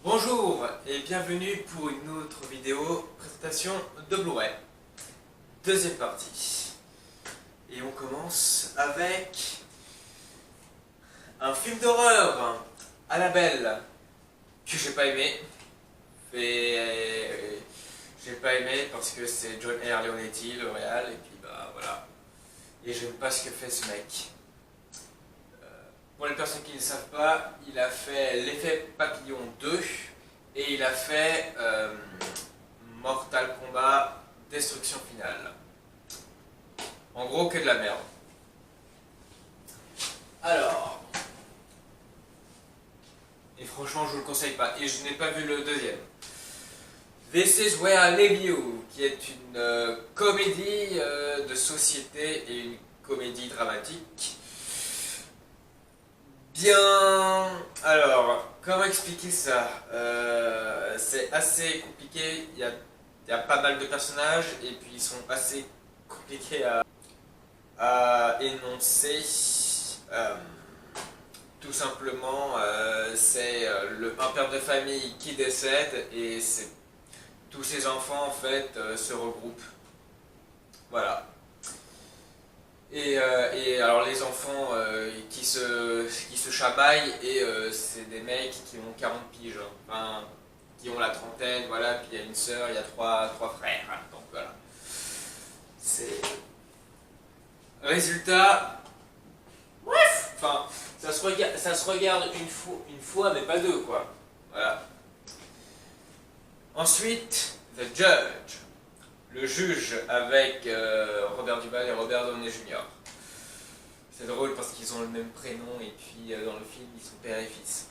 Bonjour et bienvenue pour une autre vidéo présentation de Blu-ray. Deuxième partie. Et on commence avec un film d'horreur, Annabelle, que j'ai pas aimé. Et j'ai pas aimé parce que c'est John R. Leonetti, le réal, et puis bah voilà. Et j'aime pas ce que fait ce mec. Pour les personnes qui ne savent pas, il a fait L'Effet Papillon 2 et il a fait Mortal Kombat Destruction Finale. En gros, que de la merde. Alors, et franchement, je vous le conseille pas. Et je n'ai pas vu le deuxième. This is Where I Leave You, qui est une comédie de société et une comédie dramatique. Bien, alors, comment expliquer ça? C'est assez compliqué, il y a pas mal de personnages et puis ils sont assez compliqués à énoncer. Tout simplement, c'est un père de famille qui décède et tous ses enfants en fait se regroupent. Voilà. Et alors les enfants qui se chamaillent et c'est des mecs qui ont 40 piges, enfin, qui ont la trentaine, voilà, puis il y a une sœur, il y a trois frères, hein, donc voilà. C'est... Résultat... Bref, enfin, ça se regarde une fois, mais pas deux, quoi. Voilà. Ensuite, The Judge. Le juge avec Robert Duvall et Robert Downey Jr. C'est drôle parce qu'ils ont le même prénom et puis dans le film ils sont père et fils.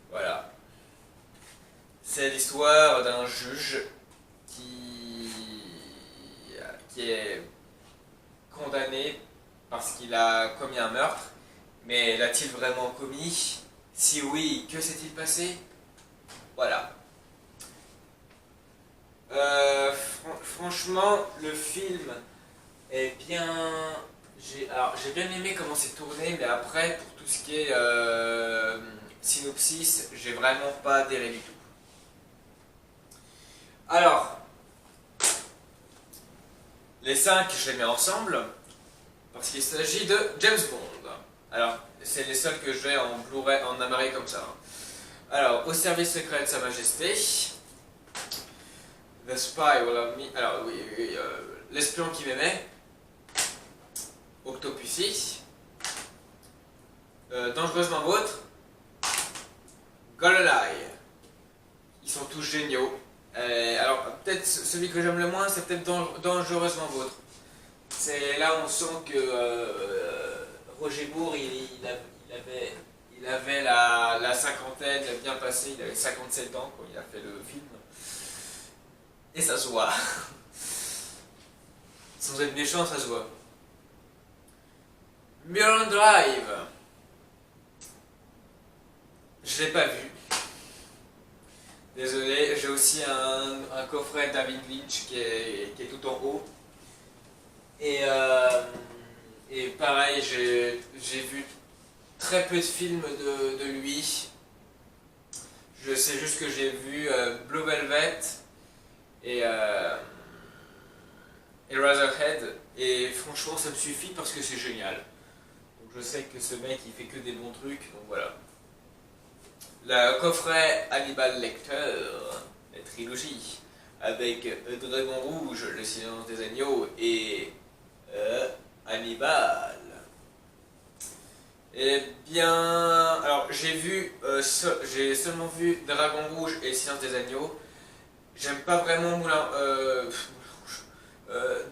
Voilà. C'est l'histoire d'un juge qui est condamné parce qu'il a commis un meurtre. Mais l'a-t-il vraiment commis? Si oui, que s'est-il passé? Voilà. Franchement, le film est bien... J'ai bien aimé comment c'est tourné, mais après, pour tout ce qui est synopsis, j'ai vraiment pas adhéré du tout. Alors, les 5, je les mets ensemble, parce qu'il s'agit de James Bond. Alors, c'est les seuls que j'ai en Blu-ray, en amarré comme ça. Alors, Au service secret de Sa Majesté, The Spy Will Have Me, alors oui, l'espion qui m'aimait, Octopussy, Dangereusement Vôtre, Goldeneye. Ils sont tous géniaux. Alors peut-être celui que j'aime le moins, c'est peut-être Dangereusement Vôtre. C'est là où on sent que Roger Moore, il avait la cinquantaine bien passée, il avait 57 ans quand il a fait le film. Et ça se voit. Sans être méchant, ça se voit. Mulholland Drive. Je l'ai pas vu. Désolé, j'ai aussi un coffret David Lynch qui est tout en haut. Et pareil, j'ai vu très peu de films de lui. Je sais juste que j'ai vu Blue Velvet et Razorhead, et franchement ça me suffit parce que c'est génial. Donc je sais que ce mec il fait que des bons trucs, donc voilà. Le coffret Hannibal Lecter, la trilogie, avec Dragon Rouge, Le Silence des Agneaux et Hannibal. Eh bien, alors j'ai seulement vu Dragon Rouge et Silence des Agneaux. J'aime pas vraiment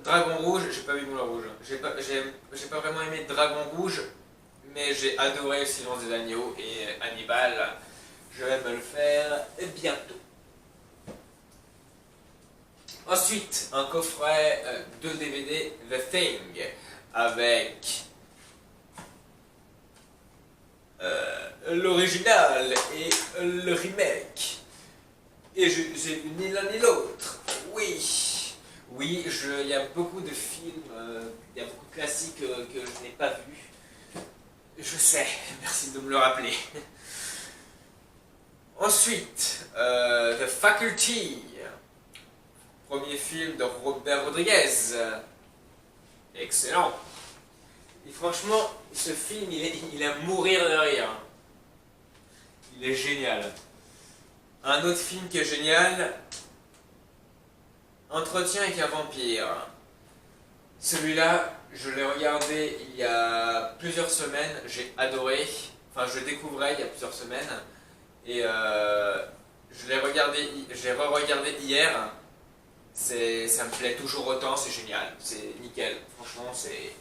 Dragon Rouge, j'ai pas vu Moulin Rouge. J'ai pas vraiment aimé Dragon Rouge, mais j'ai adoré Le Silence des Agneaux et Hannibal. Je vais me le faire bientôt. Ensuite, un coffret de DVD The Thing avec l'original et le remake. Et j'ai vu ni l'un ni l'autre. Oui, il y a beaucoup de films, il y a beaucoup de classiques que je n'ai pas vus. Je sais, merci de me le rappeler. Ensuite, The Faculty, premier film de Robert Rodriguez. Excellent. Et franchement, ce film, il est à mourir de rire. Il est génial. Un autre film qui est génial, Entretien avec un vampire. Celui-là, je l'ai regardé il y a plusieurs semaines, j'ai adoré. Enfin, je le découvrais il y a plusieurs semaines. Et je l'ai regardé, j'ai re-regardé hier. Ça me plaît toujours autant, c'est génial, c'est nickel. Franchement, c'est...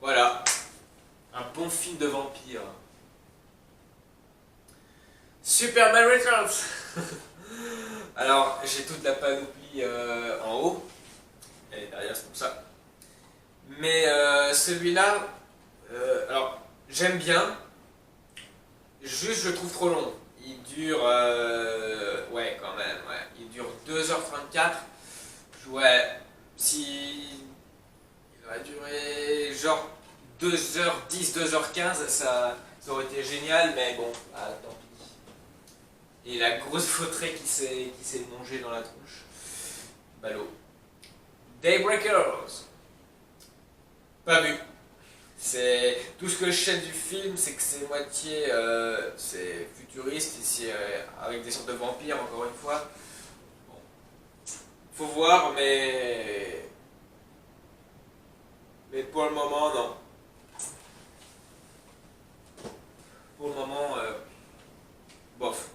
Voilà, un bon film de vampire. Superman Returns. Alors, j'ai toute la panoplie en haut. Et derrière, c'est comme ça. Mais celui-là, alors, j'aime bien. Juste, je le trouve trop long. Il dure... ouais, quand même, ouais. Il dure 2h34. Ouais, si... Il aurait duré genre 2h10, 2h15, ça aurait été génial, mais bon, ah, tant pis. Et la grosse fautrée qui s'est mangée dans la tronche. Ballot. Daybreakers. Pas vu. C'est tout ce que je sais du film, c'est que c'est moitié c'est futuriste ici avec des sortes de vampires encore une fois. Bon. Faut voir, mais pour le moment non. Pour le moment bof.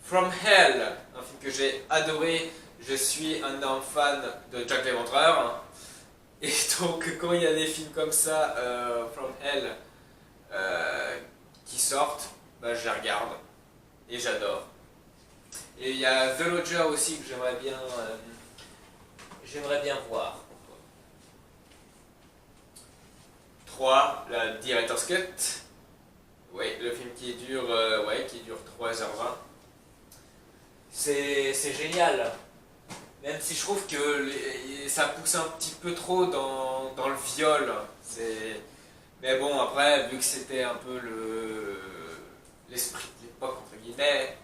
From Hell, un film que j'ai adoré. Je suis un énorme fan de Jack l'Éventreur. Et donc, quand il y a des films comme ça, From Hell, qui sortent, bah, je les regarde et j'adore. Et il y a The Lodger aussi que j'aimerais bien voir. 3, la Director's Cut. Oui, le film qui dure 3h20. C'est génial. Même si je trouve que ça pousse un petit peu trop dans le viol. Mais bon, après, vu que c'était un peu l'esprit de l'époque, entre guillemets.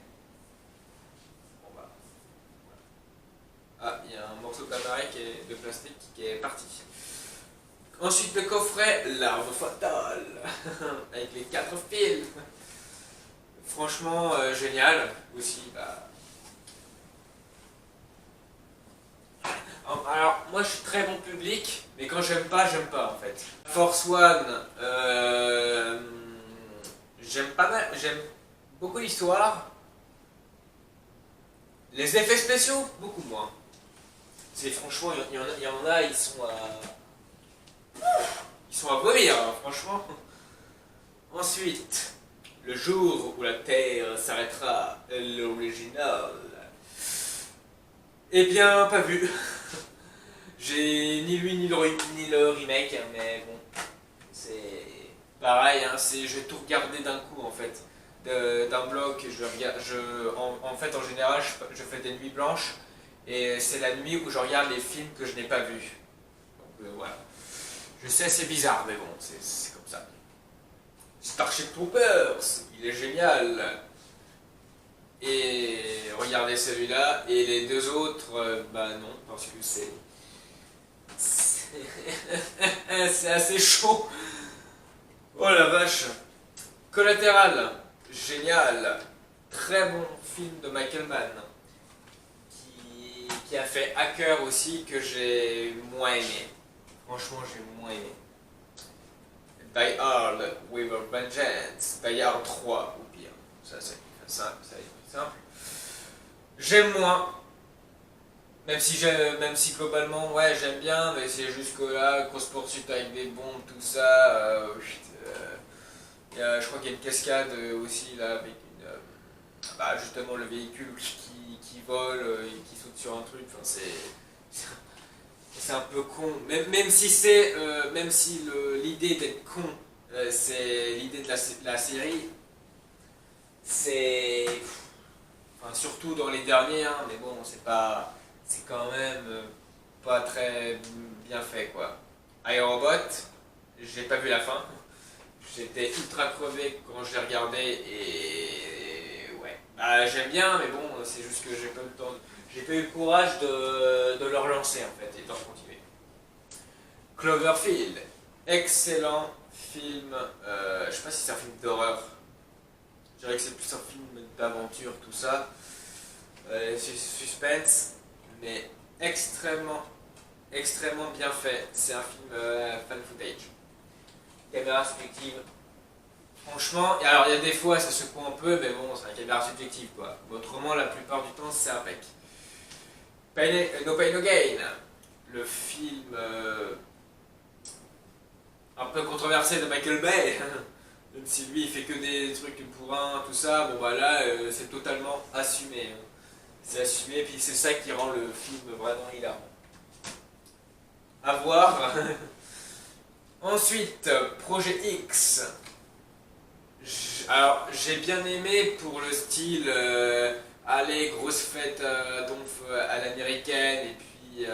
Bon bah. Ah, il y a un morceau d'appareil de plastique qui est parti. Ensuite, le coffret, L'arme fatale. Avec les 4 fils. Franchement, génial. Aussi, bah. Alors, moi je suis très bon public, mais quand j'aime pas en fait. Force One, j'aime pas mal, j'aime beaucoup l'histoire. Les effets spéciaux, beaucoup moins. Franchement, il y en a, ils sont à vomir, hein, franchement. Ensuite, Le jour où la Terre s'arrêtera, l'original. Eh bien, pas vu. J'ai ni lui ni le remake, mais bon, c'est pareil, hein, je vais tout regarder d'un coup en fait. D'un bloc, en fait, en général, je fais des nuits blanches, et c'est la nuit où je regarde les films que je n'ai pas vus. Donc voilà. Je sais, c'est bizarre, mais bon, c'est comme ça. Starship Troopers, il est génial. Et regardez celui-là, et les deux autres, bah non, parce que c'est assez chaud. Oh la vache. Collatéral, génial. Très bon film de Michael Mann, qui a fait Hacker aussi, que j'ai moins aimé. Franchement, j'ai moins aimé. Die Hard with a Vengeance, Die Hard 3 ou pire. Ça c'est simple, ça va être plus simple. J'aime moins. Même si globalement, ouais, j'aime bien, mais c'est juste que là, grosse poursuite avec des bombes, tout ça. Je crois qu'il y a une cascade aussi là, avec bah, justement le véhicule qui vole et qui saute sur un truc. Enfin, c'est un peu con. Même si l'idée d'être con, c'est l'idée de la série. C'est. Enfin, surtout dans les derniers, hein, mais bon, c'est quand même pas très bien fait quoi. iRobot, j'ai pas vu la fin. J'étais ultra crevé quand je l'ai regardé et ouais. Bah, j'aime bien, mais bon, c'est juste que j'ai pas eu le temps, j'ai pas eu le courage de le relancer en fait et de le continuer. Cloverfield, excellent film. Je sais pas si c'est un film d'horreur. Je dirais que c'est plus un film d'aventure, tout ça. Suspense, mais extrêmement bien fait. C'est un film fan footage. Caméra subjective. Franchement, alors il y a des fois ça secoue un peu, mais bon, c'est une caméra subjective quoi. Mais autrement, la plupart du temps, c'est impec. No Pain No Gain, le film un peu controversé de Michael Bay. Même si lui il fait que des trucs bourrins, tout ça, bon bah là c'est totalement assumé. C'est assumé, puis c'est ça qui rend le film vraiment hilarant. À voir. Ensuite, Projet X. Alors, j'ai bien aimé pour le style, allez, grosse fête à l'américaine, et puis,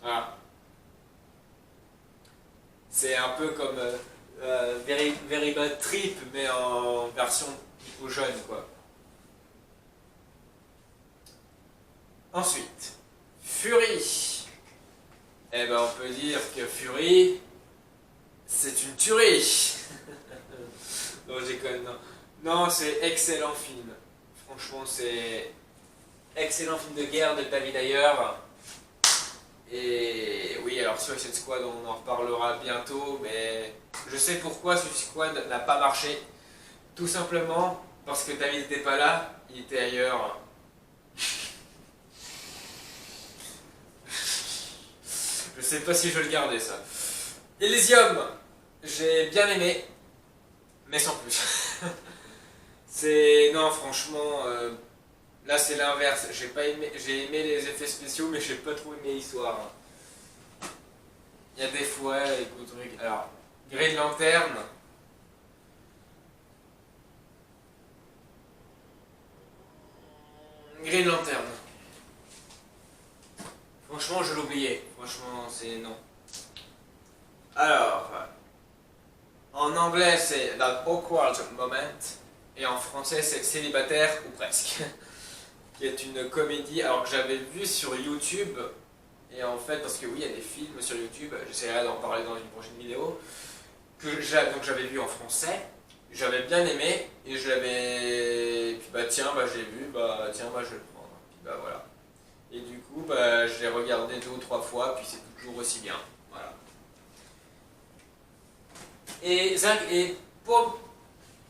voilà. C'est un peu comme Very Bad Trip, mais en version plutôt jeune, quoi. Ensuite, Fury. Eh ben, on peut dire que Fury, c'est une tuerie. Non, j'ai déconne, non. Non, c'est excellent film. Franchement, c'est excellent film de guerre de David Ayer. Et oui, alors Suicide Squad, on en reparlera bientôt, mais je sais pourquoi Suicide Squad n'a pas marché. Tout simplement parce que David n'était pas là, il était ailleurs. Je sais pas si je vais le garder ça. Elysium, j'ai bien aimé, mais sans plus. C'est. Non, franchement, là c'est l'inverse. J'ai aimé les effets spéciaux, mais j'ai pas trop aimé l'histoire. Il y a des fois, écoute, alors, Green Lantern. Green Lantern. Franchement, je l'oubliais. Franchement, c'est non. Alors, en anglais, c'est That Awkward Moment. Et en français, c'est Célibataire ou presque. Qui est une comédie, alors que j'avais vu sur YouTube. Et en fait, parce que oui, il y a des films sur YouTube, j'essaierai d'en parler dans une prochaine vidéo, que j'avais vu en français, j'avais bien aimé, et je l'avais. Puis bah tiens, bah j'ai vu, bah tiens, bah je vais le prendre. Puis bah voilà. Et du coup, bah je l'ai regardé 2 ou 3 fois, puis c'est toujours aussi bien. Voilà. Et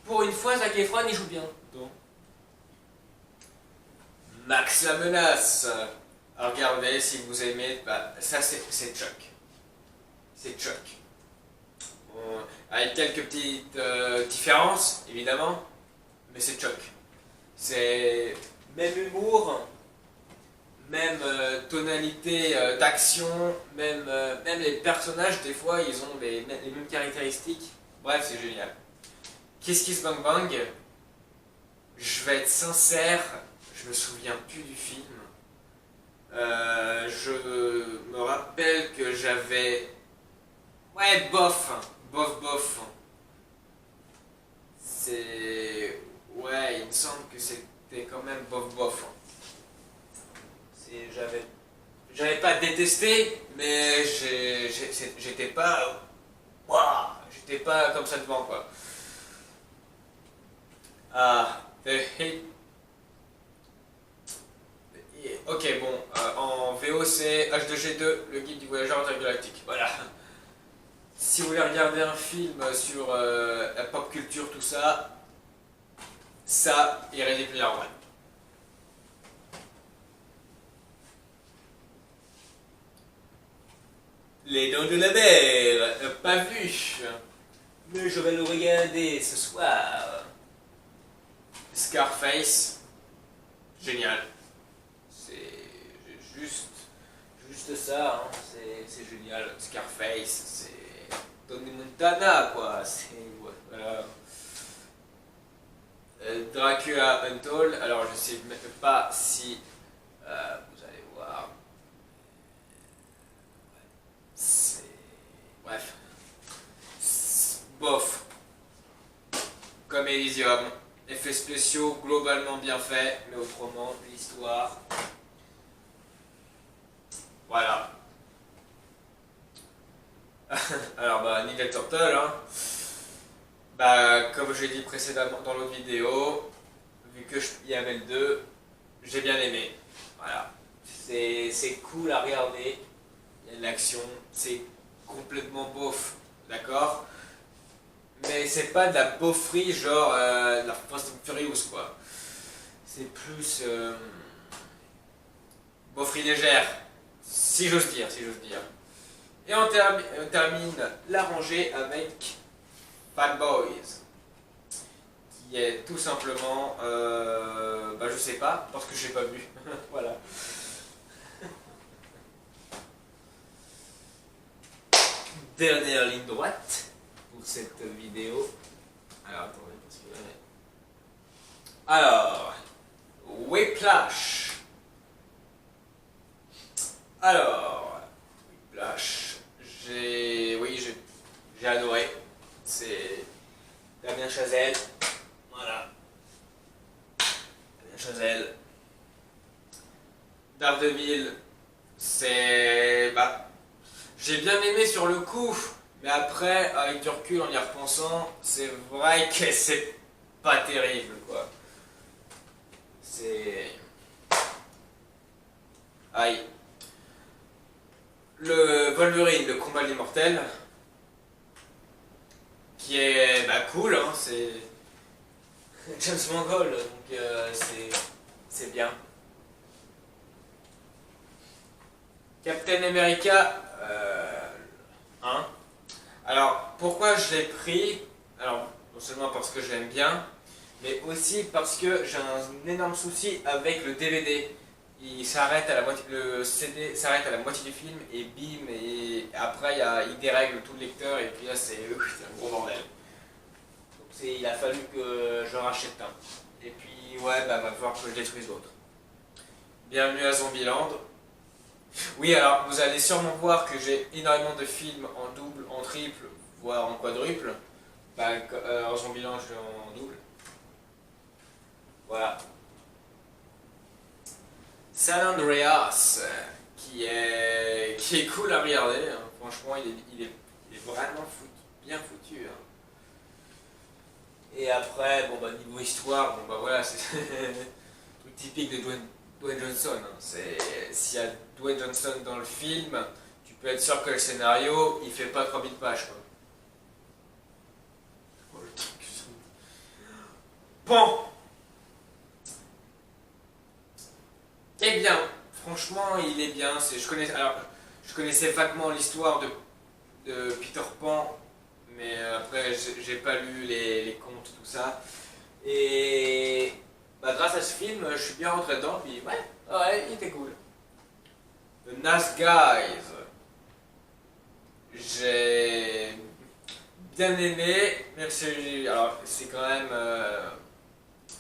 pour une fois, Zac Efron, il joue bien. Donc. Max la menace. Alors regardez, si vous aimez, bah, ça c'est Chuck. C'est Chuck. Avec quelques petites différences, évidemment, mais c'est Chuck. C'est même humour, même tonalité d'action, même les personnages, des fois, ils ont les mêmes caractéristiques. Bref, c'est génial. Kiss Kiss Bang Bang, je vais être sincère, je me souviens plus du film. Je me rappelle que j'avais... Ouais, bof. C'est... Ouais, il me semble que c'était quand même bof. J'avais pas détesté, mais j'étais pas... Waouh, j'étais pas comme ça devant, quoi. Ah, ok, bon, en VO c'est H2G2, le guide du voyageur intergalactique. Voilà. Si vous voulez regarder un film sur la pop culture, tout ça, ça et Ready Player One. Les Dents de la Mer, pas vu, mais je vais le regarder ce soir. Scarface, génial. C'est juste ça, hein. C'est génial. Scarface, c'est Tony Montana, quoi. C'est voilà. Dracula Untold. Alors je sais même pas si vous allez voir. C'est bref. Bof. comme Elysium. Effets spéciaux globalement bien faits, mais autrement, l'histoire. Voilà. Alors, bah, Ninja Turtle, hein. Bah, comme je l'ai dit précédemment dans l'autre vidéo, vu que il y avait le 2, j'ai bien aimé. Voilà. C'est cool à regarder. Il y a de l'action. C'est complètement beauf. D'accord? Mais c'est pas de la beauferie genre de la Fast and Furious, quoi. C'est plus beauferie légère. Si j'ose dire, si j'ose dire. Et on termine la rangée avec Bad Boys, qui est tout simplement, bah je sais pas, parce que j'ai pas vu. Voilà. Dernière ligne droite pour cette vidéo. Alors attendez, parce que alors, Whiplash. Alors, Whiplash. J'ai adoré. C'est Damien Chazelle. Voilà. Damien Chazelle. Daredevil, c'est... Bah, j'ai bien aimé sur le coup, mais après, avec du recul, en y repensant, c'est vrai que c'est pas terrible, quoi. C'est... Aïe. Le Wolverine, le combat de l'immortel, qui est bah, cool, hein, c'est James Mangold, donc c'est bien. Captain America 1. Alors, pourquoi je l'ai pris? Alors, non seulement parce que je l'aime bien, mais aussi parce que j'ai un énorme souci avec le DVD. Il s'arrête à la moitié, le CD s'arrête à la moitié du film et bim, et après il dérègle tout le lecteur et puis là c'est un gros bordel. Donc il a fallu que je rachète un. Et puis ouais, bah va falloir que je détruise l'autre. Bienvenue à Zombieland. Oui, alors vous allez sûrement voir que j'ai énormément de films en double, en triple, voire en quadruple. Bah, en Zombieland, je l'ai en double. Voilà. San Andreas, qui est cool à regarder. Hein. Franchement, il est vraiment bien foutu. Hein. Et après, bon bah niveau histoire, bon bah voilà, c'est truc typique de Dwayne Johnson. Hein. S'il y a Dwayne Johnson dans le film, tu peux être sûr que le scénario, il fait pas 3000 pages. Quoi. Oh, le truc. Bon. Eh bien, franchement, il est bien. Je connaissais vaguement l'histoire de Peter Pan, mais après, j'ai pas lu les contes, tout ça. Et bah, grâce à ce film, je suis bien rentré dedans, puis ouais, il était cool. The Nice Guys. J'ai bien aimé, mais c'est quand même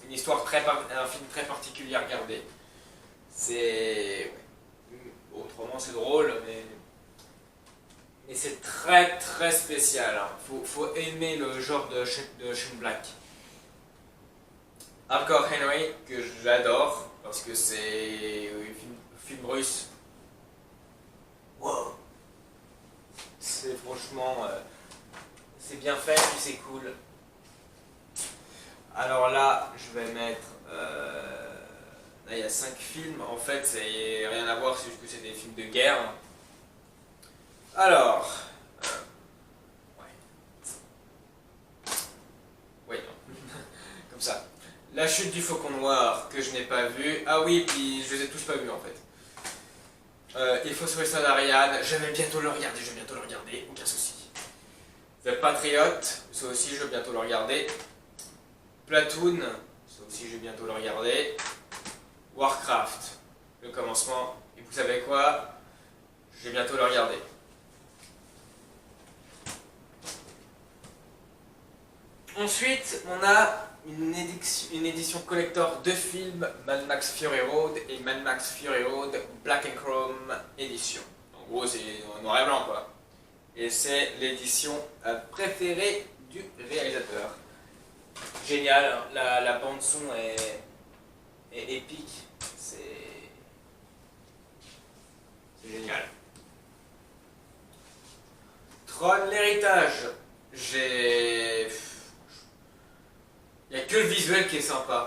une histoire un film très particulier à regarder. C'est... Autrement c'est drôle, mais c'est très très spécial. Hein. Faut aimer le genre de Shane Black. Hardcore Henry, que j'adore, parce que c'est un film russe. Wow. C'est franchement... c'est bien fait, puis c'est cool. Alors là, je vais mettre... là, il y a 5 films. En fait, c'est rien à voir, c'est juste que c'est des films de guerre. Alors... ouais, non. Comme ça. La chute du faucon noir, que je n'ai pas vu. Ah oui, puis je les ai tous pas vus, en fait. Il faut sauver Ariane. Je vais bientôt le regarder, aucun souci. The Patriot, ça aussi, je vais bientôt le regarder. Platoon, ça aussi, je vais bientôt le regarder. Warcraft, le commencement. Et vous savez quoi? Je vais bientôt le regarder. Ensuite, on a une édition collector de films Mad Max Fury Road et Mad Max Fury Road Black and Chrome Edition. En gros, c'est en noir et blanc, quoi. Et c'est l'édition préférée du réalisateur. génial, hein. La bande son est épique, c'est génial. Tron l'héritage, j'ai... Il n'y a que le visuel qui est sympa.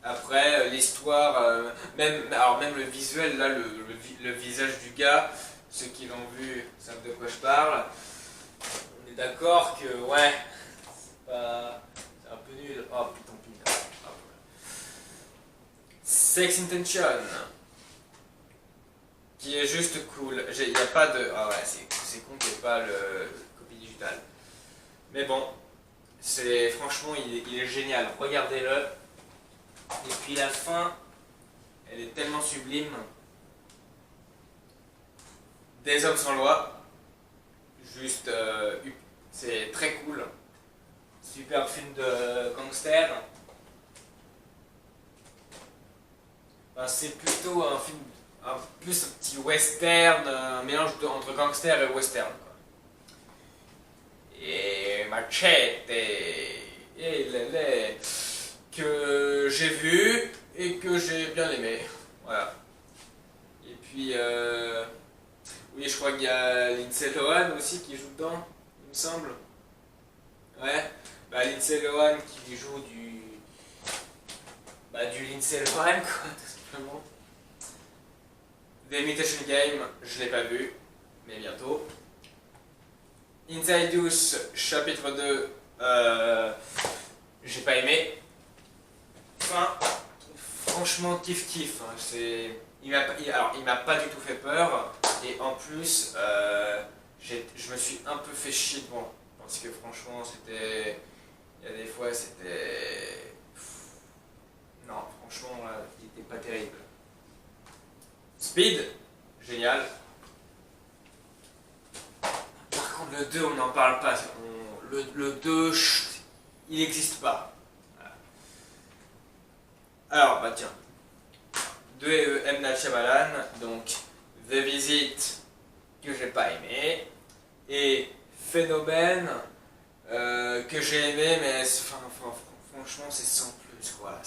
Après, l'histoire, même le visuel, là, le visage du gars, ceux qui l'ont vu savent de quoi je parle. On est d'accord que, ouais, c'est un peu nul. Oh putain, putain. Ah, voilà. Sex Intention, qui est juste cool. Il n'y a pas de... Ah ouais, c'est con qu'il n'y ait pas le copie digitale. Mais bon, franchement, il est génial. Regardez-le. Et puis la fin, elle est tellement sublime. Des hommes sans loi. Juste, c'est très cool. Super film de gangster. Enfin, c'est plutôt un film, plus un petit western, un mélange entre gangster et western, quoi. Et Machete, et que j'ai vu et que j'ai bien aimé. Voilà. Et puis, oui, je crois qu'il y a Lindsay Lohan aussi qui joue dedans, il me semble. Ouais, bah Lindsay Lohan qui joue du Lindsay Lohan, quoi, tout simplement. The Imitation Game, je l'ai pas vu, mais bientôt. Inside Use, chapitre 2, j'ai pas aimé. Enfin, franchement, kiff. Hein, il m'a pas du tout fait peur. Et en plus, je me suis un peu fait chier devant. Parce que franchement, c'était... Il y a des fois, c'était... Non, franchement, là, il était pas terrible. Speed, génial. Par contre, le 2, on n'en parle pas. Le 2, il n'existe pas. Voilà. Alors, bah tiens. 2 M. Night Shyamalan, donc The Visit, que j'ai pas aimé, et Phénomène, que j'ai aimé, mais franchement, c'est sans plus, quoi.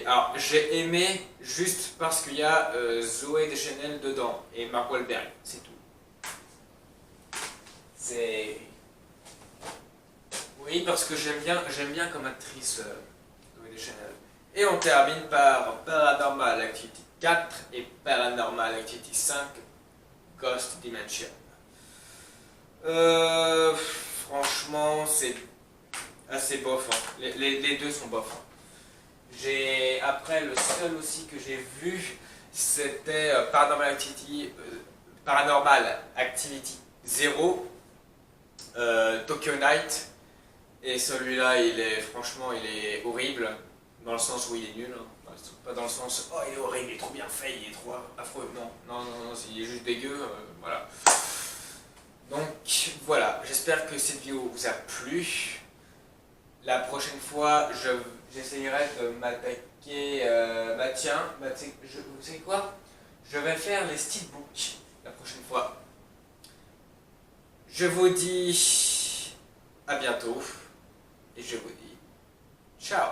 Alors, j'ai aimé juste parce qu'il y a Zooey Deschanel dedans et Mark Wahlberg, c'est tout. C'est... Oui, parce que j'aime bien comme actrice Zooey Deschanel. Et on termine par Paranormal Activity 4 et Paranormal Activity 5, Ghost Dimension. Franchement, c'est assez bof, hein. Les deux sont bof, hein. Après, le seul aussi que j'ai vu, c'était Paranormal Activity 0, Tokyo Night. Et celui-là, franchement, il est horrible, dans le sens où il est nul, hein. Pas dans le sens, oh il est horrible, il est trop bien fait, il est trop affreux. Non, il est juste dégueu, voilà. Donc voilà, j'espère que cette vidéo vous a plu. La prochaine fois, j'essayerai de m'attaquer. Vous savez quoi? Je vais faire les steelbooks la prochaine fois. Je vous dis à bientôt et je vous dis ciao.